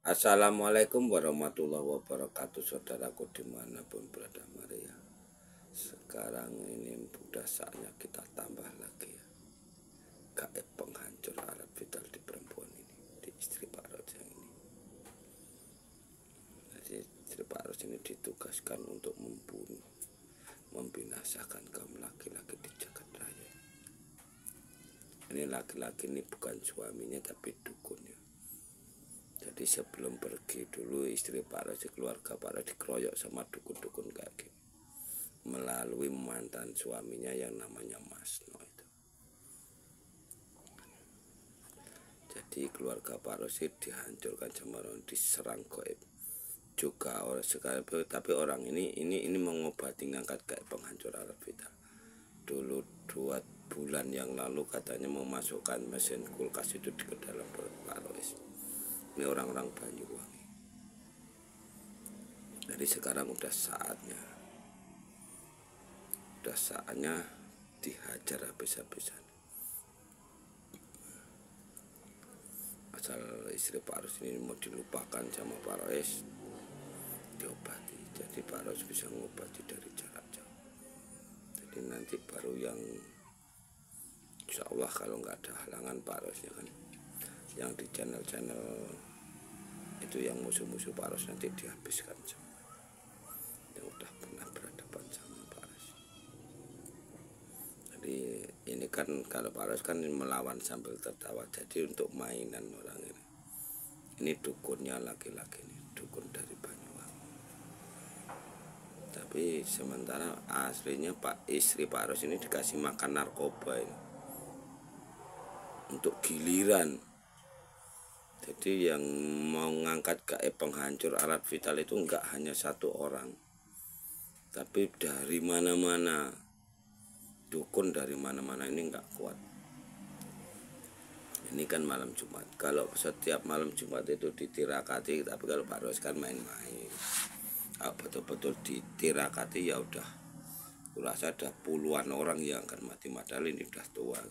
Assalamualaikum warahmatullahi wabarakatuh, saudaraku dimanapun berada Maria. Sekarang ini sudah saatnya kita tambah lagi ya, gaib penghancur alat vital di perempuan ini, di istri Pak Ros yang ini. Jadi istri Pak Ros ini ditugaskan untuk membunuh, membinasakan kaum laki-laki di jagat raya. Ini laki-laki ini bukan suaminya tapi dukunnya. Jadi sebelum pergi dulu istri Pak Ros, keluarga Pak Ros dikeroyok sama dukun-dukun kayak gini, melalui mantan suaminya yang namanya Masno itu. Jadi keluarga Pak Ros dihancurkan sama orang, diserang gaib juga orang sekarang. Tapi orang ini mengobati, ngangkat gaib penghancur alat vital. Dulu 2 bulan yang lalu katanya memasukkan mesin kulkas itu ke dalam perut Pak Ros. Ini orang-orang Banyuwangi. Jadi sekarang udah saatnya dihajar habis-habisan. Asal istri Pak Ros ini mau dilupakan sama Pak Ros, diobati. Jadi Pak Ros bisa mengobati dari jarak jauh. Jadi nanti baru yang insya Allah kalau nggak ada halangan Pak Rosnya kan, yang di channel-channel itu yang musuh-musuh Pak Ros nanti dihabiskan semua, yang udah pernah berhadapan sama Pak Ros. Jadi ini kan kalau Pak Ros kan melawan sambil tertawa, jadi untuk mainan orang ini. Ini dukunnya laki-laki ini, dukun dari Banyuwangi. Tapi sementara aslinya istri Pak Ros ini dikasih makan narkoba ini untuk giliran. Jadi yang mau ngangkat gaib penghancur alat vital itu enggak hanya 1 orang, tapi dari mana-mana, dukun dari mana-mana. Ini enggak kuat. Ini kan malam Jumat. Kalau setiap malam Jumat itu ditirakati, tapi kalau Pak Ros kan main-main. Kalau betul-betul ditirakati ya udah, kurasa ada puluhan orang yang akan mati, padahal ini udah tua.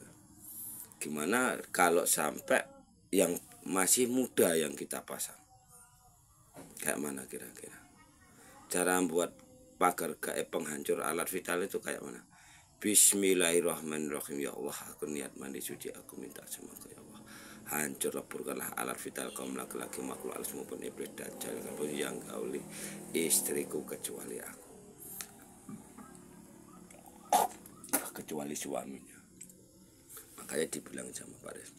Gimana kalau sampai yang masih muda yang kita pasang? Kayak mana kira-kira? Cara membuat pagar gaib penghancur alat vital itu kayak mana? Bismillahirrahmanirrahim. Ya Allah, aku niat mandi suci, aku minta semoga ya Allah hancur leburkanlah alat vital kaum laki-laki makhluk halus maupun iblis dajjal yang gauli istriku kecuali aku, kecuali suaminya. Makanya dibilang sama Pak Ros,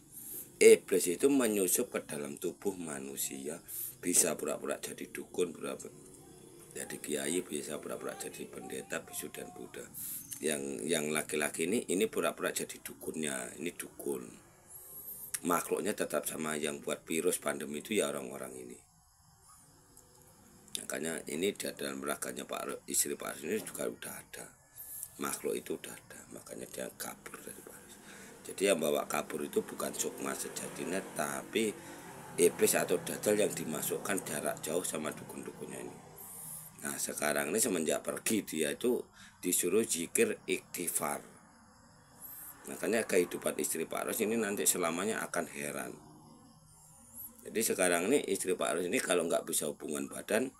iblis itu menyusup ke dalam tubuh manusia, bisa pura-pura jadi dukun, pura-pura jadi kiai, bisa pura-pura jadi pendeta, bisu dan Buddha. Yang laki-laki ini pura-pura jadi dukunnya, ini dukun. Makhluknya tetap sama, yang buat virus pandemi itu ya orang-orang ini. Makanya ini di dalam raganya istri Pak Ros ini juga udah ada. Makhluk itu udah ada, makanya dia kabur dari Pak Ros. Jadi yang bawa kabur itu bukan sukma sejatinya, tapi iblis atau dajjal yang dimasukkan jarak jauh sama dukun-dukunnya ini. Nah sekarang ini semenjak pergi dia itu disuruh zikir ikhtifar. Makanya kehidupan istri Pak Ros ini nanti selamanya akan heran. Jadi sekarang ini istri Pak Ros ini kalau nggak bisa hubungan badan,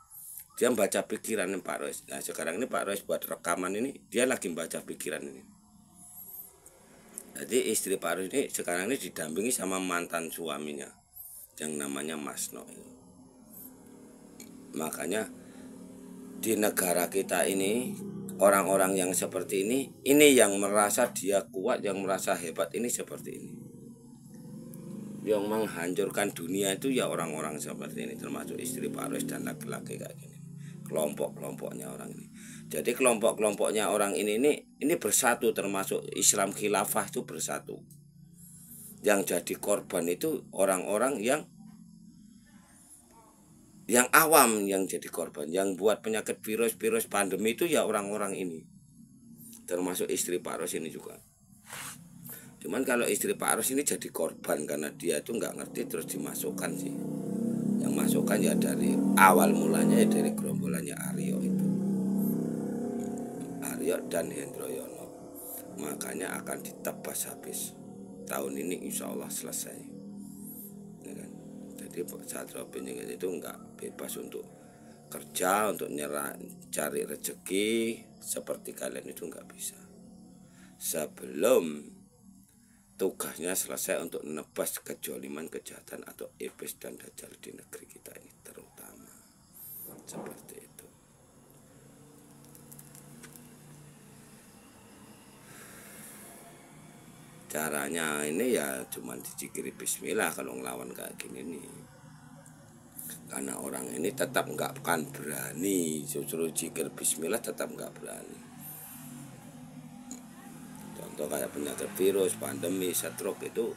dia baca pikiran Pak Ros. Nah sekarang ini Pak Ros buat rekaman ini, dia lagi baca pikiran ini. Jadi istri Pak Ros ini sekarang ini didampingi sama mantan suaminya yang namanya Masno ini. Makanya di negara kita ini orang-orang yang seperti ini yang merasa dia kuat, yang merasa hebat ini seperti ini. Yang menghancurkan dunia itu ya orang-orang seperti ini, termasuk istri Pak Ros dan laki-laki kayak gini. Kelompok-kelompoknya orang ini. Jadi kelompok-kelompoknya orang ini bersatu, termasuk Islam Khilafah itu bersatu. Yang jadi korban itu orang-orang yang awam yang jadi korban, yang buat penyakit virus pandemi itu ya orang-orang ini, termasuk istri Pak Ros ini juga. Cuman kalau istri Pak Ros ini jadi korban karena dia itu nggak ngerti, terus dimasukkan sih. Yang masukkan ya dari awal mulanya ya dari gerombolannya Aryo itu, Aryo dan Hendroyono. Makanya akan ditebas habis tahun ini, insya Allah selesai. Jadi Satrio Piningit itu enggak bebas untuk kerja, untuk cari rezeki seperti kalian, itu enggak bisa. Sebelum tugasnya selesai untuk menebas kejoliman, kejahatan atau iblis dan dajjal di negeri kita ini terutama. Seperti itu. Caranya ini ya cuman dicikiri bismillah kalau ngelawan kayak gini nih. Karena orang ini tetap nggak akan berani, suruh zikir bismillah tetap nggak berani. Contoh kayak penyakit virus, pandemi, stroke itu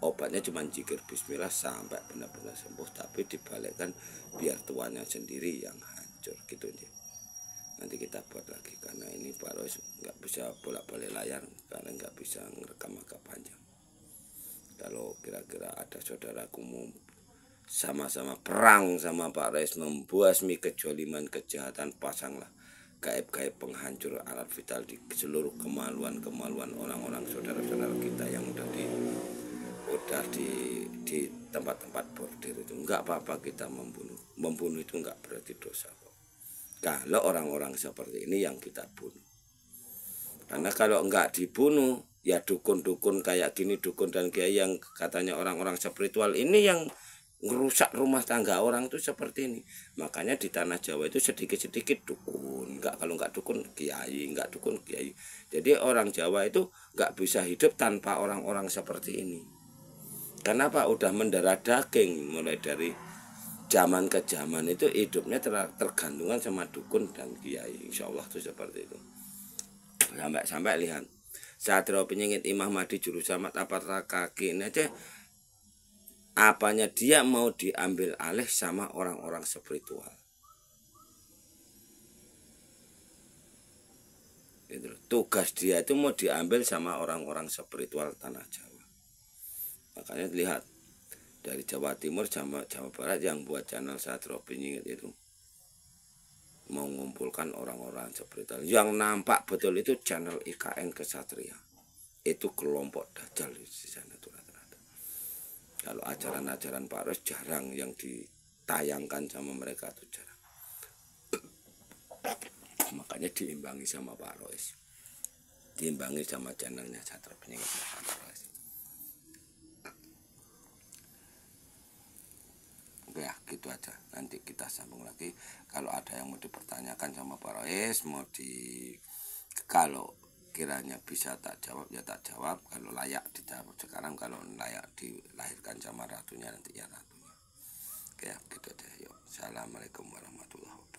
obatnya cuma zikir bismillah sampai benar-benar sembuh, tapi dibalikkan biar tuannya sendiri yang hancur gitu nih. Nanti kita buat lagi karena ini Pak Rois nggak bisa bolak-balik layar karena nggak bisa ngerekam agak panjang. Kalau kira-kira ada saudaraku mau sama-sama perang sama Pak Rais membasmi kejoliman, kejahatan, pasanglah gaib-gaib penghancur alat vital di seluruh kemaluan orang-orang saudara-saudara kita yang udah di tempat-tempat bordir itu. Enggak apa-apa kita membunuh itu enggak berarti dosa kok. Kalau orang-orang seperti ini yang kita bunuh. Karena kalau enggak dibunuh ya dukun-dukun kayak gini, dukun dan kiai yang katanya orang-orang spiritual ini yang ngerusak rumah tangga orang itu seperti ini. Makanya di tanah Jawa itu sedikit-sedikit dukun, kalau enggak dukun kiai, enggak dukun kiai. Jadi orang Jawa itu enggak bisa hidup tanpa orang-orang seperti ini. Kenapa? Udah mendarah daging mulai dari zaman ke zaman itu hidupnya tergantungan sama dukun dan kiai. Insya Allah itu seperti itu. Sampai lihat Satrio Piningit Imam Mahdi Juru Selamat apa kaki ini aja, apanya dia mau diambil alih sama orang-orang spiritual. Tugas dia itu mau diambil sama orang-orang spiritual tanah Jawa. Makanya lihat dari Jawa Timur, Jawa Barat yang buat channel Satrio Piningit itu mau mengumpulkan orang-orang spiritual. Yang nampak betul itu channel IKN Kesatria. Itu kelompok dajjal di sana tuh rata-rata. Kalau ajaran-ajaran Pak Ros jarang yang ditayangkan sama mereka tuh jarang. Makanya diimbangi sama Pak Ros. Diimbangi sama channelnya Satrio Piningit Pak Ros. Ya gitu aja, nanti kita sambung lagi. Kalau ada yang mau dipertanyakan sama Pak Rois, kalau kiranya bisa tak jawab ya tak jawab, kalau layak dijawab sekarang, kalau layak dilahirkan sama ratunya nanti ya ratunya. Oke ya gitu aja. Yuk, assalamualaikum warahmatullahi wabarakatuh.